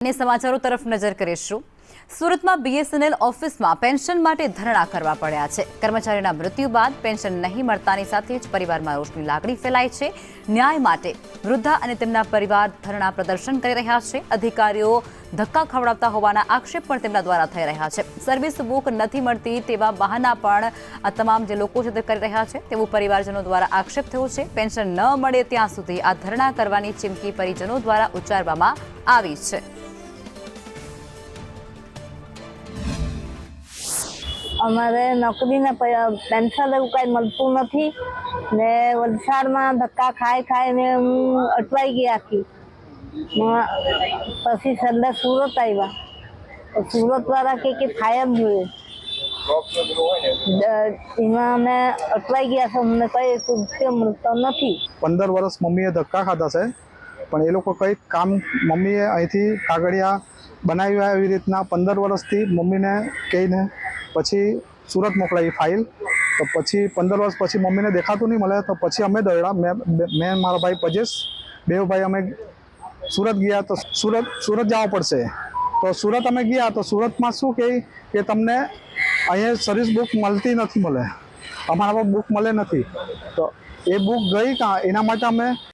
अन्य समाचारों तरफ नजर કરીશું। સુરતમાં બીએસએનએલ ઓફિસમાં પેન્શન માટે ધરણા કરવા પડ્યા છે। કર્મચારીના મૃત્યુ બાદ પેન્શન નહીં મળતાની સાથે જ પરિવારમાં રોષની લાગણી ફેલાઈ છે। ન્યાય માટે વૃદ્ધા અને તેમના પરિવાર ધરણા પ્રદર્શન કરી રહ્યા છે। અધિકારીઓ ધક્કા ખવડાવતા હોવાના આક્ષેપ પણ તેમના દ્વારા થઈ રહ્યા છે। સર્વિસ બુક નથી મળતી તેવા બહાના પણ આ તમામ જે લોકો છે તે કરી રહ્યા છે તેવું પરિવારજનો દ્વારા આક્ષેપ થયો છે। પેન્શન ન મળે ત્યાં સુધી આ ધરણા કરવાની ચીમકી પરિજનો દ્વારા ઉચ્ચારવામાં આવી છે। અમારે નોકરીને પેન્શન એવું કાંઈ મળતું નથી ને વલસાડમાં ધક્કા ખાઈને હું અટવાઈ ગઈ આખી। પછી છેલ્લે સુરત આવ્યા તો સુરતવાળા કે થાય જ જોઈએ એમાં અમે અટવાઈ ગયા છે। અમને કંઈ રૂપિયો મળતો નથી। 15 વર્ષ મમ્મીએ ધક્કા ખાધા છે પણ એ લોકો કંઈ કામ મમ્મીએ અહીંથી કાગળિયા બનાવ્યા એવી રીતના 15 વર્ષથી મમ્મીને કહીને પછી સુરત મોકલાવી ફાઇલ। તો પછી 15 વર્ષ પછી મમ્મીને દેખાતું નહીં મળે તો પછી અમે દોડ્યા, મેં મારા ભાઈ પજેશ બે ભાઈ અમે સુરત ગયા। તો સુરત જવા પડશે તો સુરત અમે ગયા તો સુરતમાં શું કહે કે તમને અહીંયા સર્વિસ બુક મળતી નથી, અમારા બુક મળે નથી। તો એ બુક ગઈ કાં એના માટે અમે